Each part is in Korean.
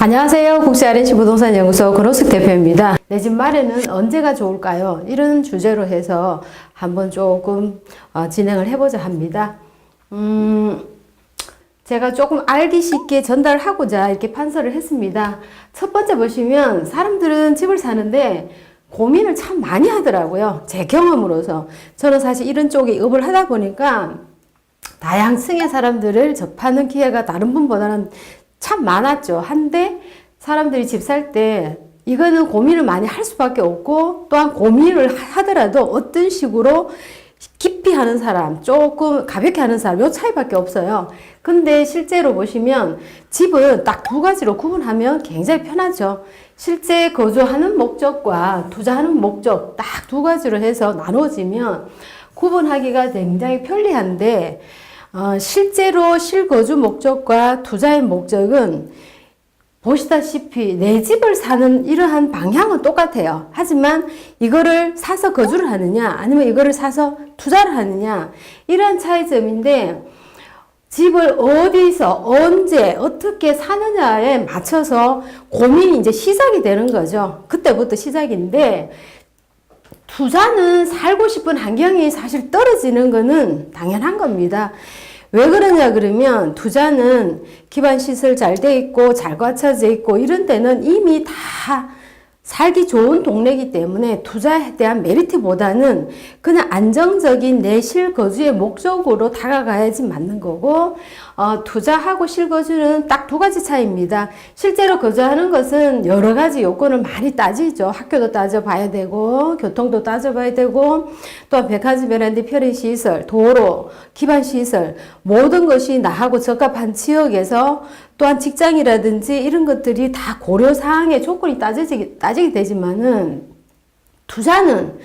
안녕하세요. 국세 RNC 부동산 연구소 권옥숙 대표입니다. 내 집 마련은 언제가 좋을까요? 이런 주제로 해서 한번 조금 진행을 해보자 합니다. 제가 조금 알기 쉽게 전달하고자 이렇게 판서를 했습니다. 첫 번째 보시면 사람들은 집을 사는데 고민을 참 많이 하더라고요. 제 경험으로서. 저는 사실 이런 쪽에 업을 하다 보니까 다양성의 사람들을 접하는 기회가 다른 분보다는 참 많았죠. 한데 사람들이 집 살 때 이거는 고민을 많이 할 수밖에 없고, 또한 고민을 하더라도 어떤 식으로 깊이 하는 사람, 조금 가볍게 하는 사람, 요 차이밖에 없어요. 근데 실제로 보시면 집은 딱 두 가지로 구분하면 굉장히 편하죠. 실제 거주하는 목적과 투자하는 목적 딱 두 가지로 해서 나눠지면 구분하기가 굉장히 편리한데, 실제로 실거주 목적과 투자의 목적은 보시다시피 내 집을 사는 이러한 방향은 똑같아요. 하지만 이거를 사서 거주를 하느냐 아니면 이거를 사서 투자를 하느냐, 이런 차이점인데, 집을 어디서 언제 어떻게 사느냐에 맞춰서 고민이 이제 시작이 되는 거죠. 그때부터 시작인데, 투자는 살고 싶은 환경이 사실 떨어지는 거는 당연한 겁니다. 왜 그러냐 그러면, 투자는 기반 시설 잘 돼 있고 잘 갖춰져 있고 이런 데는 이미 다 살기 좋은 동네이기 때문에 투자에 대한 메리트보다는 그냥 안정적인 내 실거주의 목적으로 다가가야지 맞는 거고, 투자하고 실거주는 딱 두 가지 차이입니다. 실제로 거주하는 것은 여러 가지 요건을 많이 따지죠. 학교도 따져봐야 되고, 교통도 따져봐야 되고, 또한 백화점, 베란다, 편의시설, 도로, 기반시설, 모든 것이 나하고 적합한 지역에서, 또한 직장이라든지 이런 것들이 다 고려사항의 조건이 따지게 되지만은, 투자는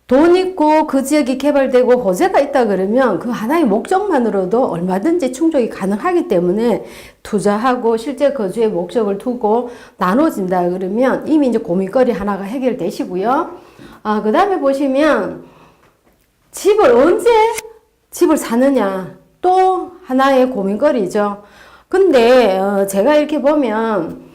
돈 있고 그 지역이 개발되고 호재가 있다 그러면 그 하나의 목적만으로도 얼마든지 충족이 가능하기 때문에, 투자하고 실제 거주의 목적을 두고 나눠진다 그러면 이미 이제 고민거리 하나가 해결되시고요. 그 다음에 보시면 집을 언제 집을 사느냐, 또 하나의 고민거리죠. 근데 제가 이렇게 보면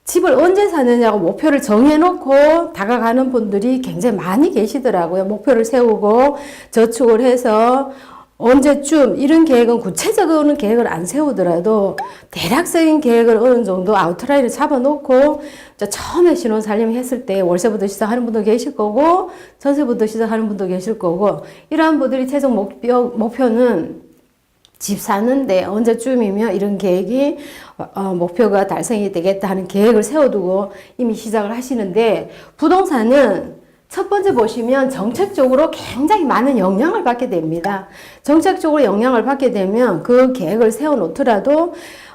집을 언제 사느냐고 목표를 정해놓고 다가가는 분들이 굉장히 많이 계시더라고요. 목표를 세우고 저축을 해서 언제쯤, 이런 계획은 구체적인 계획을 안 세우더라도 대략적인 계획을 어느 정도 아웃라인을 잡아놓고, 처음에 신혼살림 했을 때 월세부터 시작하는 분도 계실 거고 전세부터 시작하는 분도 계실 거고, 이러한 분들이 최종 목표는 집 사는데 언제쯤이면 이런 계획이 목표가 달성이 되겠다 하는 계획을 세워두고 이미 시작을 하시는데, 부동산은 첫 번째 보시면 정책적으로 굉장히 많은 영향을 받게 됩니다. 정책적으로 영향을 받게 되면 그 계획을 세워놓더라도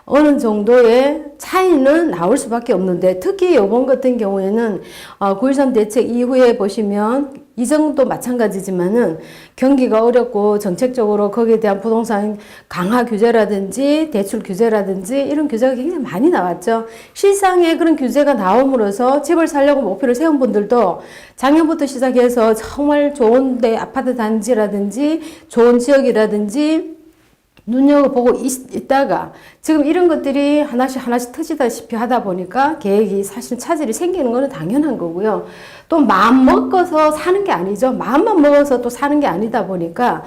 어느 정도의 차이는 나올 수밖에 없는데, 특히 이번 같은 경우에는 9.13 대책 이후에 보시면 이 정도 마찬가지지만은 경기가 어렵고 정책적으로 거기에 대한 부동산 강화 규제라든지 대출 규제라든지 이런 규제가 굉장히 많이 나왔죠. 실상에 그런 규제가 나옴으로써 집을 살려고 목표를 세운 분들도 작년부터 시작해서 정말 좋은 데 아파트 단지라든지 좋은 지역이라든지 눈여겨보고 있다가 지금 이런 것들이 하나씩 터지다시피 하다 보니까 계획이 사실 차질이 생기는 거는 당연한 거고요. 또 마음 먹어서 사는 게 아니죠. 마음만 먹어서 또 사는 게 아니다 보니까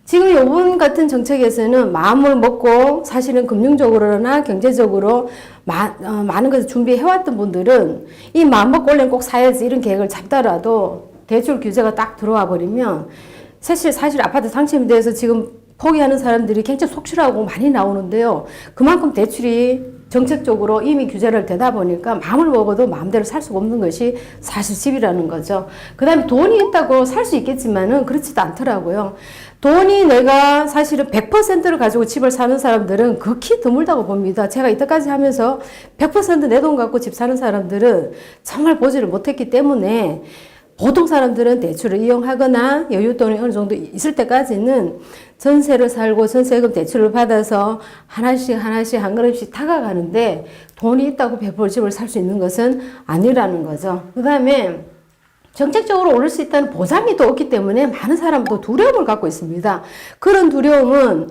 지금 이번 같은 정책에서는 마음을 먹고 사실은 금융적으로나 경제적으로 많은 것을 준비해왔던 분들은 이 마음 먹고 원래는 꼭 사야지 이런 계획을 잡더라도 대출 규제가 딱 들어와 버리면 사실 아파트 상층에 대해서 지금 포기하는 사람들이 굉장히 속출하고 많이 나오는데요. 그만큼 대출이 정책적으로 이미 규제를 되다 보니까 마음을 먹어도 마음대로 살 수가 없는 것이 사실 집이라는 거죠. 그 다음에 돈이 있다고 살 수 있겠지만은 그렇지도 않더라고요. 돈이 내가 사실은 100%를 가지고 집을 사는 사람들은 극히 드물다고 봅니다. 제가 이때까지 하면서 100% 내 돈 갖고 집 사는 사람들은 정말 보지를 못했기 때문에, 보통 사람들은 대출을 이용하거나 여윳돈이 어느 정도 있을 때까지는 전세를 살고 전세금 대출을 받아서 하나씩 한 그릇씩 다가가는데, 돈이 있다고 100% 집을 살 수 있는 것은 아니라는 거죠. 그 다음에 정책적으로 오를 수 있다는 보장이 또 없기 때문에 많은 사람도 두려움을 갖고 있습니다. 그런 두려움은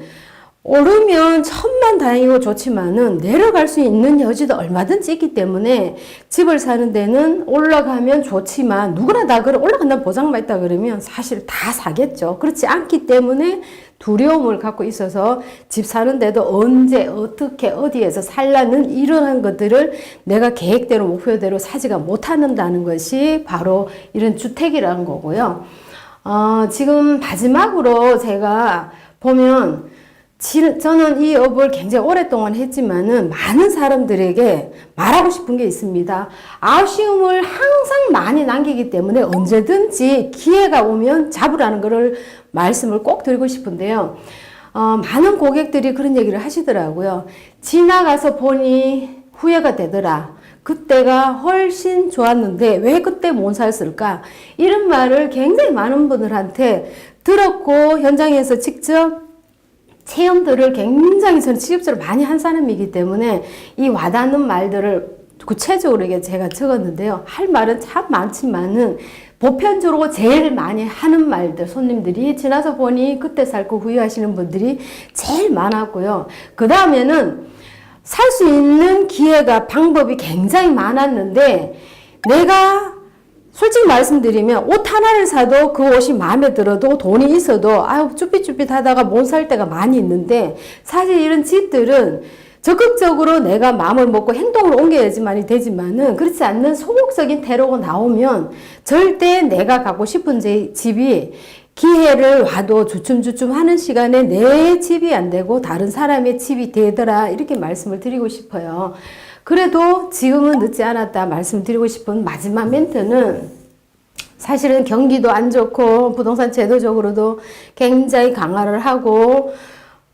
오르면 천만 다행이고 좋지만은 내려갈 수 있는 여지도 얼마든지 있기 때문에 집을 사는 데는 올라가면 좋지만 누구나 다 그래 올라간다는 보장만 있다 그러면 사실 다 사겠죠. 그렇지 않기 때문에 두려움을 갖고 있어서 집 사는데도 언제 어떻게 어디에서 살라는 이러한 것들을 내가 계획대로 목표대로 사지가 못한다는 것이 바로 이런 주택이라는 거고요. 지금 마지막으로 제가 보면 저는 이 업을 굉장히 오랫동안 했지만은 많은 사람들에게 말하고 싶은 게 있습니다. 아쉬움을 항상 많이 남기기 때문에 언제든지 기회가 오면 잡으라는 것을 말씀을 꼭 드리고 싶은데요. 많은 고객들이 그런 얘기를 하시더라고요. 지나가서 보니 후회가 되더라. 그때가 훨씬 좋았는데 왜 그때 못 샀을까? 이런 말을 굉장히 많은 분들한테 들었고 현장에서 직접 체험들을 굉장히 저는 직접적으로 많이 한 사람이기 때문에 이 와닿는 말들을 구체적으로 제가 적었는데요. 할 말은 참 많지만은 보편적으로 제일 많이 하는 말들, 손님들이 지나서 보니 그때 살고 후회하시는 분들이 제일 많았고요. 그 다음에는 살 수 있는 기회가 방법이 굉장히 많았는데 내가 솔직히 말씀드리면 옷 하나를 사도 그 옷이 마음에 들어도 돈이 있어도 아유 쭈삣쭈삣하다가 못 살 때가 많이 있는데 사실 이런 집들은 적극적으로 내가 마음을 먹고 행동으로 옮겨야지만이 되지만은 그렇지 않는 소극적인 태도가 나오면 절대 내가 갖고 싶은 집이 기회를 와도 주춤주춤 하는 시간에 내 집이 안 되고 다른 사람의 집이 되더라 이렇게 말씀을 드리고 싶어요. 그래도 지금은 늦지 않았다 말씀드리고 싶은 마지막 멘트는 사실은 경기도 안 좋고 부동산 제도적으로도 굉장히 강화를 하고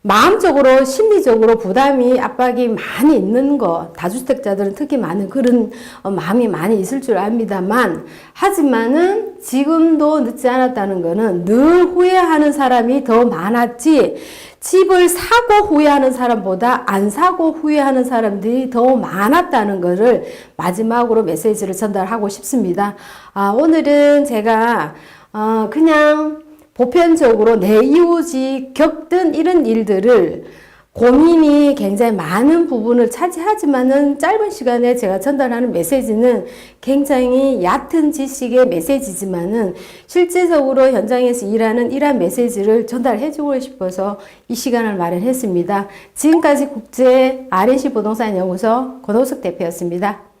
마음적으로 심리적으로 부담이 압박이 많이 있는 거 다주택자들은 특히 많은 그런 마음이 많이 있을 줄 압니다만 하지만은 지금도 늦지 않았다는 거는 늘 후회하는 사람이 더 많았지 집을 사고 후회하는 사람보다 안 사고 후회하는 사람들이 더 많았다는 것을 마지막으로 메시지를 전달하고 싶습니다. 오늘은 제가 그냥 보편적으로 내 이웃이 겪던 이런 일들을 고민이 굉장히 많은 부분을 차지하지만은 짧은 시간에 제가 전달하는 메시지는 굉장히 얕은 지식의 메시지지만은 실제적으로 현장에서 일하는 이러한 메시지를 전달해주고 싶어서 이 시간을 마련했습니다. 지금까지 국제 RNC 부동산 연구소 권호숙 대표였습니다.